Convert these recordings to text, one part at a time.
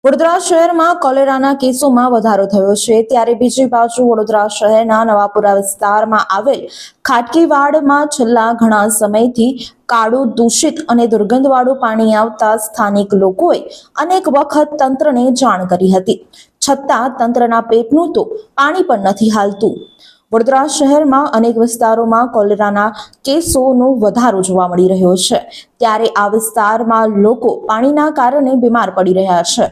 વડોદરા શહેરમાં કોલેરાના કેસોમાં વધારો થયો છે, ત્યારે બીજી બાજુ વડોદરા શહેરના નવાપુરા વિસ્તારમાં આવેલ ખાટકીવાડમાં છેલ્લા ઘણા સમયથી કાળું, દૂષિત અને દુર્ગંધવાળું પાણી આવતા સ્થાનિક લોકોએ અનેક વખત તંત્રને જાણ કરી હતી, છતાં તંત્રના પેટનું તો પાણી પણ નથી હાલતું। વડોદરા શહેરમાં અનેક વિસ્તારોમાં કોલેરાના કેસોનો વધારો જોવા મળી રહ્યો છે, ત્યારે આ વિસ્તારમાં લોકો પાણીના કારણે બીમાર પડી રહ્યા છે।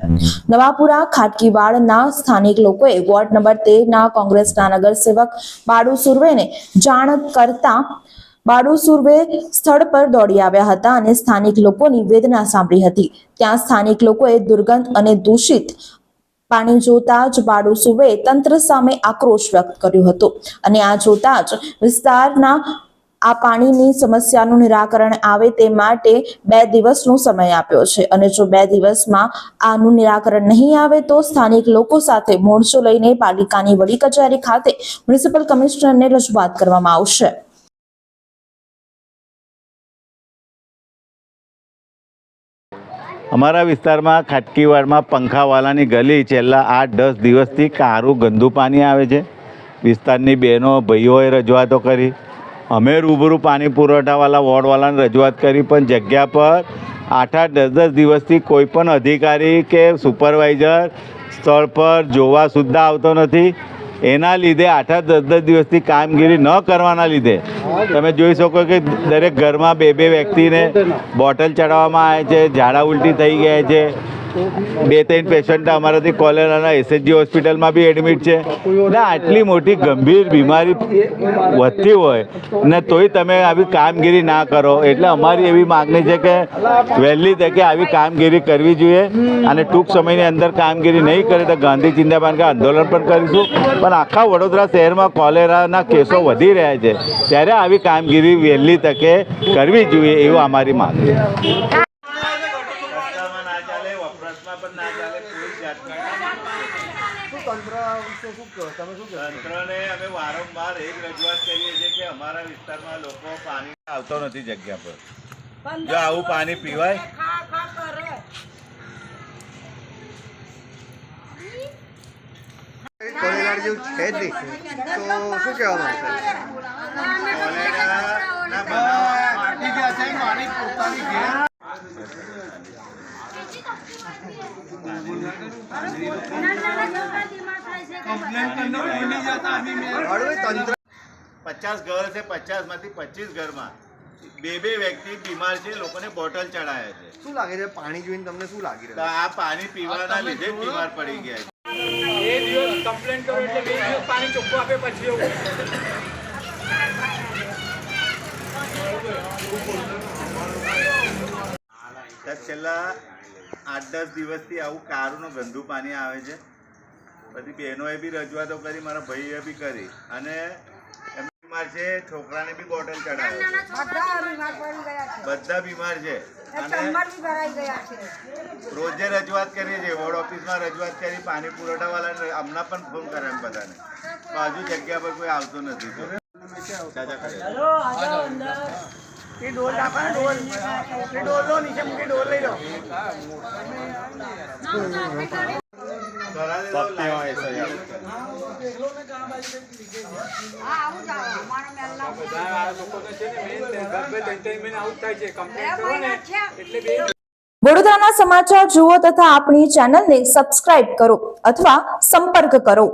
નવાપુરા ખાટકીવાડના સ્થાનિક લોકોએ વોર્ડ નંબર 13ના કોંગ્રેસના નગરસેવક બાળુ સુર્વેને જાણ કરતા બાળુ સુર્વે સ્થળ પર દોડી આવ્યા હતા અને સ્થાનિક લોકોની વેદના સાંભળી હતી। ત્યાં સ્થાનિક લોકોએ દુર્ગંધ અને દૂષિત પાણી જોતા જ બાળુ સુર્વેએ તંત્ર સામે આક્રોશ વ્યક્ત કર્યો હતો અને આ જોતા જ વિસ્તારના આ પાણીની સમસ્યાનું નિરાકરણ આવે તે માટે 2 દિવસનો સમય આપ્યો છે અને જો 2 દિવસમાં આનું નિરાકરણ નહીં આવે તો સ્થાનિક લોકો સાથે મોરચો લઈને પાલિકાની વડી કચેરી ખાતે મ્યુનિસિપલ કમિશનરને રજૂઆત કરવામાં આવશે। અમારા વિસ્તારમાં ખાટકીવાડમાં પંખાવાલાની ગલી છેલ્લા 8-10 દિવસથી કારું ગંદુ પાણી આવે છે। વિસ્તારની બહેનો ભાઈઓએ રજૂઆતો કરી, અમે રૂબરૂ પાણી પુરવઠાવાળા વોર્ડવાળાને રજૂઆત કરી, પણ જગ્યા પર 8-10 દિવસથી કોઈ પણ અધિકારી કે સુપરવાઇઝર સ્થળ પર જોવા સુદ્ધા આવતો નથી। એના લીધે 8-10 દિવસથી કામગીરી ન કરવાના લીધે તમે જોઈ શકો કે દરેક ઘરમાં 2 વ્યક્તિને બોટલ ચડાવવામાં આવે છે, ઝાડા ઉલટી થઈ ગયા છે। 2-3 પેશન્ટ અમારાથી કોલેરાના એસએચજી હોસ્પિટલમાં બી એડમિટ છે ને આટલી મોટી ગંભીર બીમારી વધતી હોય ને તોય તમે આવી કામગીરી ના કરો, એટલે અમારી એવી માગણી છે કે વહેલી તકે આવી કામગીરી કરવી જોઈએ અને ટૂંક સમયની અંદર કામગીરી નહીં કરે તો ગાંધી ચિંતામાં આંદોલન પણ કરીશું। પણ આખા વડોદરા શહેરમાં કોલેરાના કેસો વધી રહ્યા છે, ત્યારે આવી કામગીરી વહેલી તકે કરવી જોઈએ એવું અમારી માગણી છે। તંત્રને અમે વારંવાર એક રજૂઆત કરીએ છીએ કે અમારા વિસ્તારમાં લોકો પાણી આવતો નથી જગ્યા પર, જો આવું પાણી પીવાય કોલેરા જેવું છે જ નહીં તો શું કહેવા માંગશો? તંત્ર 50 ઘર છે, 50માંથી 25 ઘરમાં 2 વ્યક્તિ બીમાર છે, લોકોને બોટલ ચડાયા છે। શું લાગે છે પાણી જોઈને તમને શું લાગી રહ્યું? આ પાણી પીવાના લીધે બીમાર પડી ગયા છે। એ દિવસ કમ્પ્લેન કરો એટલે 2 દિવસ પાણી ચોખ્ખું આપે પછી એવું છેલ્લા 8-10 દિવસથી આવું કારુંનું ગંદુ પાણી આવે છે। પછી બહેનોએ બી રજૂઆતો કરી, મારા ભાઈએ બી કરી અને એમ બીમાર છે, છોકરાને બી બોટલ ચડાવે છે, બધા બીમાર છે અને રોજે રજૂઆત કરીએ છીએ, વોર્ડ ઓફિસમાં રજૂઆત કરી, પાણી પુરવઠાવાળાને હમણાં પણ ફોન કર્યા બધાને, તો હજુ જગ્યા પર કોઈ આવતું નથી। વડોદરાના સમાચાર જુઓ તથા આપણી ચેનલને સબસ્ક્રાઇબ કરો અથવા સંપર્ક કરો।